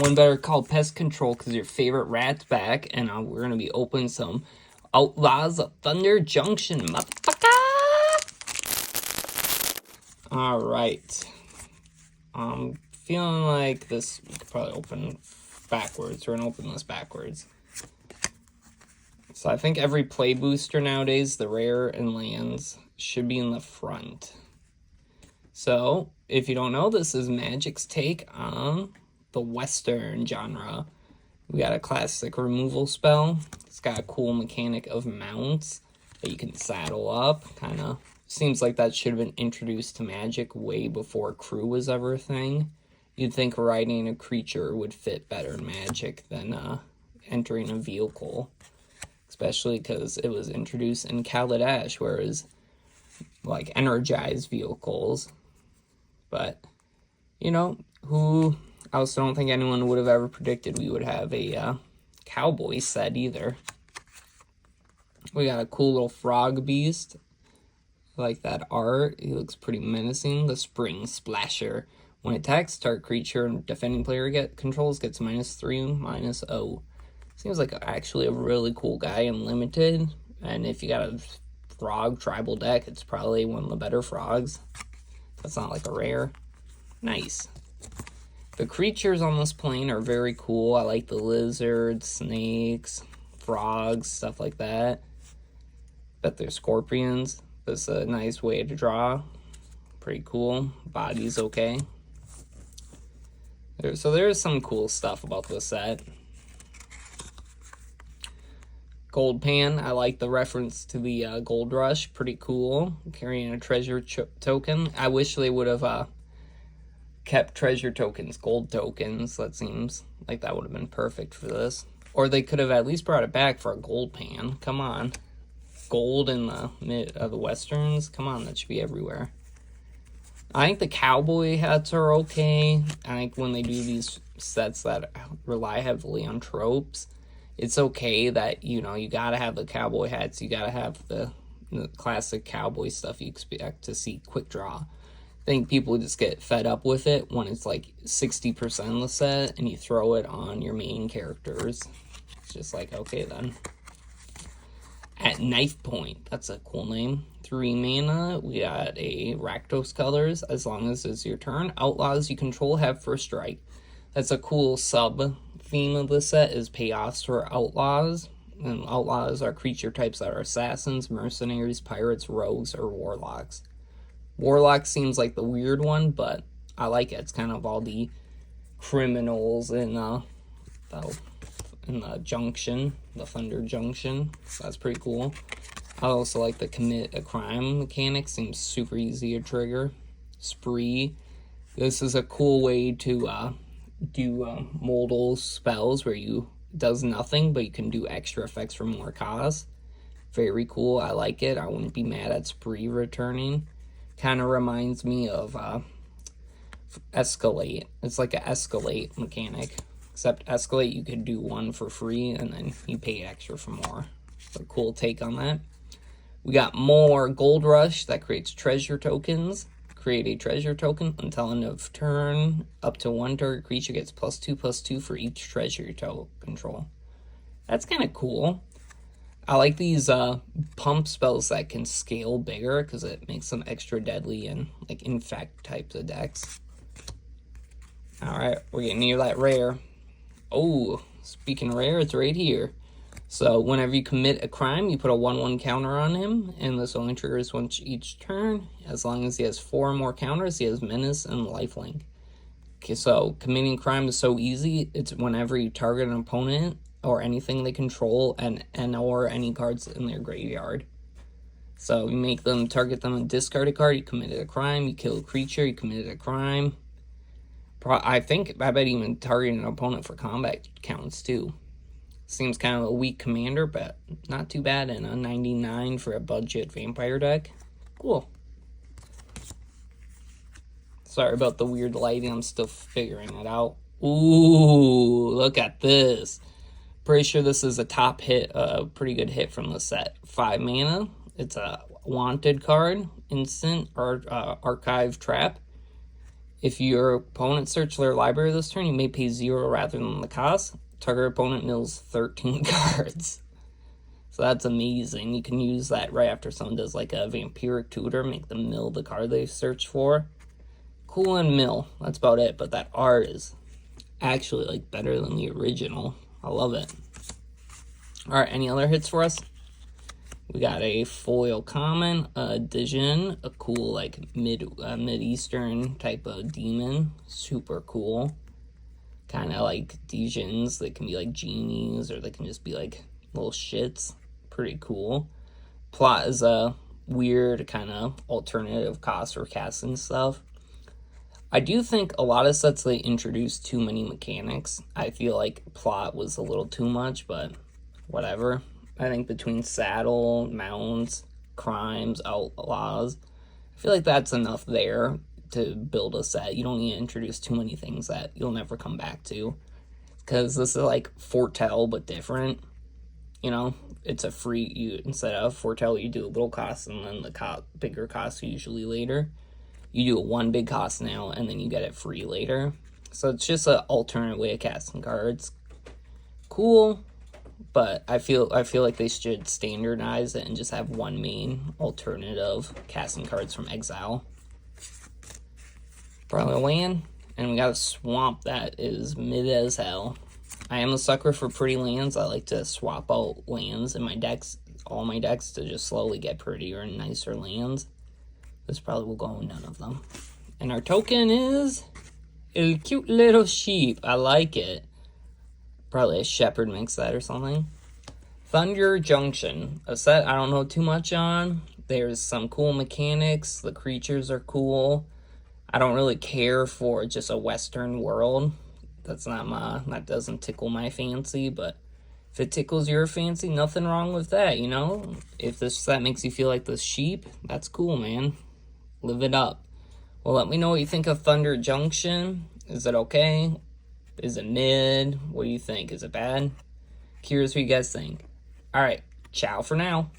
One better called Pest Control because your favorite rat's back, and we're going to be opening some Outlaws of Thunder Junction, motherfucker! Alright. I'm feeling like this, we could probably open backwards. We're going to open this backwards. So I think every play booster nowadays, the rare and lands, should be in the front. So, if you don't know, this is Magic's take on the Western genre. We got a classic removal spell. It's got a cool mechanic of mounts that you can saddle up. Kind of seems like that should have been introduced to Magic way before crew was ever a thing. You'd think riding a creature would fit better in Magic than entering a vehicle. Especially because it was introduced in Kaladesh, whereas like energized vehicles. But, you know, I also don't think anyone would have ever predicted we would have a cowboy set either. We got a cool little frog beast. I like that art. He looks pretty menacing. The Spring Splasher. When it attacks, target creature and defending player controls gets -3/-0. Seems like actually a really cool guy in Limited. And if you got a frog tribal deck, it's probably one of the better frogs. That's not like a rare. Nice. The creatures on this plane are very cool. I like the lizards, snakes, frogs, stuff like that. Bet they're scorpions. That's a nice way to draw. Pretty cool. Body's okay. So there's some cool stuff about this set. Gold Pan, I like the reference to the Gold Rush. Pretty cool. Carrying a treasure token. I wish they would have kept treasure tokens, gold tokens. That seems like that would have been perfect for this. Or they could have at least brought it back for a Gold Pan. Come on. Gold in the Westerns. Come on, that should be everywhere. I think the cowboy hats are okay. I think when they do these sets that rely heavily on tropes, it's okay that, you know, you gotta have the cowboy hats, you gotta have the classic cowboy stuff you expect to see quick draw. I think people just get fed up with it when it's like 60% of the set and you throw it on your main characters. It's just like, okay then. At Knife Point, that's a cool name. 3 mana, we got a Rakdos colors, as long as it's your turn. Outlaws you control have first strike. That's a cool sub-theme of the set, is payoffs for Outlaws. And Outlaws are creature types that are assassins, mercenaries, pirates, rogues, or warlocks. Warlock seems like the weird one, but I like it. It's kind of all the criminals in the Junction, the Thunder Junction. So that's pretty cool. I also like the commit a crime mechanic. Seems super easy to trigger. Spree. This is a cool way to do modal spells where you does nothing, but you can do extra effects for more cost. Very cool. I like it. I wouldn't be mad at Spree returning. Kind of reminds me of Escalate. It's like an Escalate mechanic. Except Escalate, you could do one for free, and then you pay extra for more. So cool take on that. We got more Gold Rush that creates treasure tokens. Create a treasure token until end of turn. Up to 1 target creature gets +2/+2 for each treasure you control. That's kind of cool. I like these pump spells that can scale bigger because it makes them extra deadly in like infect types of decks. Alright, we're getting near that rare. Oh, speaking of rare, it's right here. So whenever you commit a crime, you put a 1/1 counter on him, and this only triggers once each turn. As long as he has 4 more counters, he has menace and lifelink. Okay, so committing crime is so easy. It's whenever you target an opponent or anything they control and or any cards in their graveyard. So you make them target them and discard a card. You committed a crime. You kill a creature. You committed a crime. I bet even targeting an opponent for combat counts too. Seems kind of a weak commander, but not too bad in a 99 for a budget vampire deck. Cool. Sorry about the weird lighting. I'm still figuring it out. Ooh, look at this. Pretty sure this is a top hit, a pretty good hit from the set. 5 mana. It's a wanted card, instant, or archive trap. If your opponent searched their library this turn, you may pay 0 rather than the cost. Target opponent mills 13 cards. So that's amazing. You can use that right after someone does like a Vampiric Tutor, make them mill the card they searched for. Cool and mill. That's about it. But that art is actually like better than the original. I love it. Alright, any other hits for us? We got a foil common, a Dijin, a cool like mid-eastern type of demon, super cool. Kind of like Dijins, they can be like genies or they can just be like little shits. Pretty cool. Plot is a weird kind of alternative cost for casting stuff. I do think a lot of sets they introduced too many mechanics. I feel like plot was a little too much, but whatever. I think between saddle, mounts, crimes, outlaws, I feel like that's enough there to build a set. You don't need to introduce too many things that you'll never come back to. Because this is like foretell, but different. You know, it's a free, instead of foretell, you do a little cost and then the bigger cost usually later. You do a one big cost now and then you get it free later. So it's just an alternate way of casting cards. Cool. But I feel like they should standardize it and just have one main alternative casting cards from exile. Probably a land, and we got a swamp that is mid as hell. I am a sucker for pretty lands. I like to swap out lands in my decks, all my decks, to just slowly get prettier and nicer lands. This probably will go in none of them. And our token is a cute little sheep. I like it. Probably a shepherd makes that or something. Thunder Junction. A set I don't know too much on. There's some cool mechanics. The creatures are cool. I don't really care for just a Western world. That doesn't tickle my fancy, but if it tickles your fancy, nothing wrong with that, you know? If this set makes you feel like the sheep, that's cool, man. Live it up. Well, let me know what you think of Thunder Junction. Is it okay? Is it mid? What do you think? Is it bad? Curious what you guys think. Alright, ciao for now.